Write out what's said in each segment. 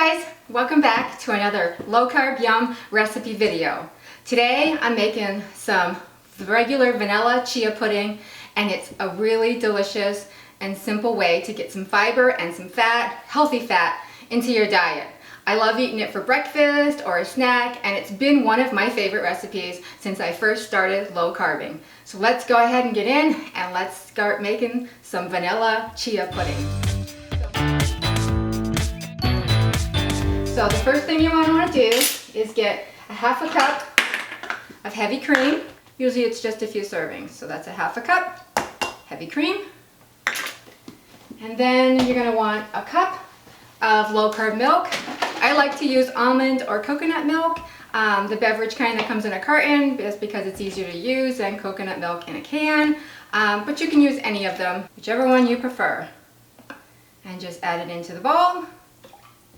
guys, welcome back to another low carb yum recipe video. Today I'm making some regular vanilla chia pudding, and it's a really delicious and simple way to get some fiber and some fat, healthy fat, into your diet. I love eating it for breakfast or a snack, and it's been one of my favorite recipes since I first started low carbing. So let's go ahead and get in and let's start making some vanilla chia pudding. So the first thing you want to do is get a half a cup of heavy cream. Usually it's just a few servings, so that's a half a cup heavy cream. And then you're going to want a cup of low carb milk. I like to use almond or coconut milk, the beverage kind that comes in a carton, just because it's easier to use than coconut milk in a can. But you can use any of them, whichever one you prefer. And just add it into the bowl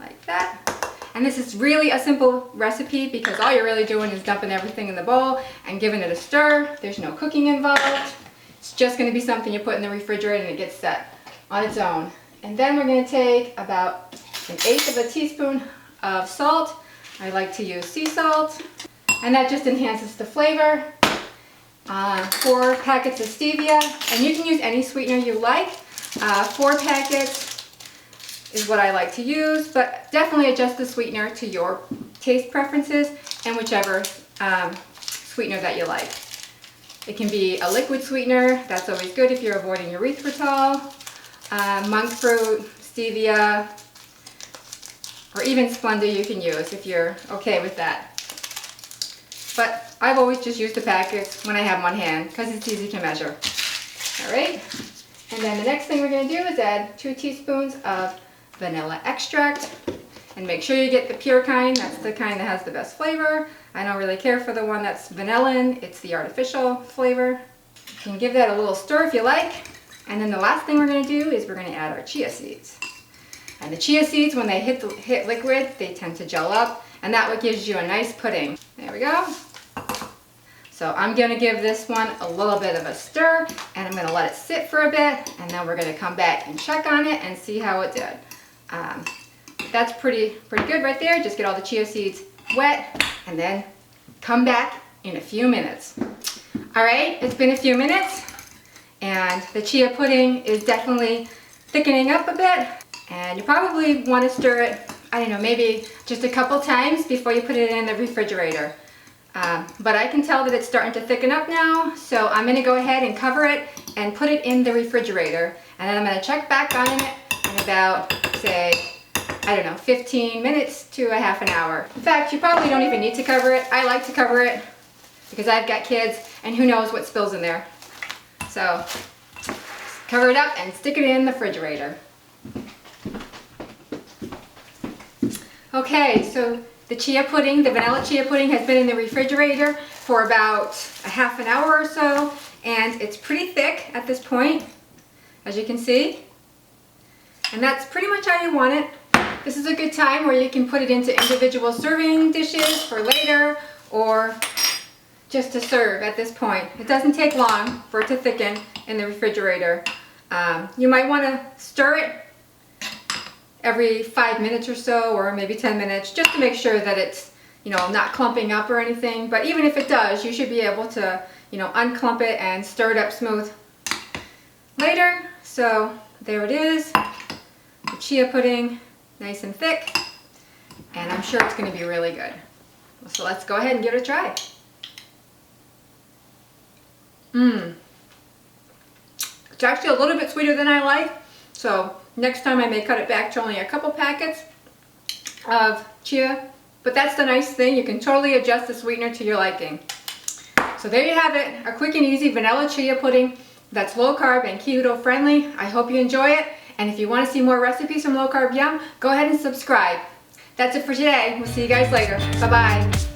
like that. And this is really a simple recipe because all you're really doing is dumping everything in the bowl and giving it a stir. There's no cooking involved. It's just going to be something you put in the refrigerator and it gets set on its own. And then we're going to take about 1/8 of a teaspoon of salt. I like to use sea salt, and that just enhances the flavor. 4 packets of stevia, and you can use any sweetener you like. 4 packets is what I like to use, but definitely adjust the sweetener to your taste preferences and whichever sweetener that you like. It can be a liquid sweetener, that's always good if you're avoiding erythritol, monk fruit, stevia, or even Splenda you can use if you're okay with that. But I've always just used the packets when I have them on hand because it's easy to measure. Alright, and then the next thing we're going to do is add 2 teaspoons of vanilla extract, and make sure you get the pure kind. That's the kind that has the best flavor. I don't really care for the one that's vanillin, it's the artificial flavor. You can give that a little stir if you like. And then the last thing we're going to do is we're going to add our chia seeds. And the chia seeds, when they hit liquid, they tend to gel up, and that what gives you a nice pudding. There we go. So I'm going to give this one a little bit of a stir, and I'm going to let it sit for a bit, and then we're going to come back and check on it and see how it did. That's pretty good right there. Just get all the chia seeds wet, and then come back in a few minutes. All right, it's been a few minutes, and the chia pudding is definitely thickening up a bit. And you probably want to stir it, I don't know, maybe just a couple times before you put it in the refrigerator. But I can tell that it's starting to thicken up now, so I'm going to go ahead and cover it and put it in the refrigerator. And then I'm going to check back on it in about, say, I don't know, 15 minutes to a half an hour. In fact, you probably don't even need to cover it. I like to cover it because I've got kids, and who knows what spills in there. So cover it up and stick it in the refrigerator. Okay, so the chia pudding, the vanilla chia pudding, has been in the refrigerator for about a half an hour or so, and it's pretty thick at this point, as you can see. And that's pretty much how you want it. This is a good time where you can put it into individual serving dishes for later, or just to serve at this point. It doesn't take long for it to thicken in the refrigerator. You might want to stir it every 5 minutes or so, or maybe 10 minutes, just to make sure that it's, not clumping up or anything. But even if it does, you should be able to, unclump it and stir it up smooth later. So there it is, the chia pudding, nice and thick, and I'm sure it's going to be really good. So let's go ahead and give it a try. It's actually a little bit sweeter than I like, so next time I may cut it back to only a couple packets of chia. But that's the nice thing, you can totally adjust the sweetener to your liking. So there you have it, a quick and easy vanilla chia pudding that's low carb and keto friendly. I hope you enjoy it, and if you want to see more recipes from Low Carb Yum, go ahead and subscribe. That's it for today. We'll see you guys later. Bye bye.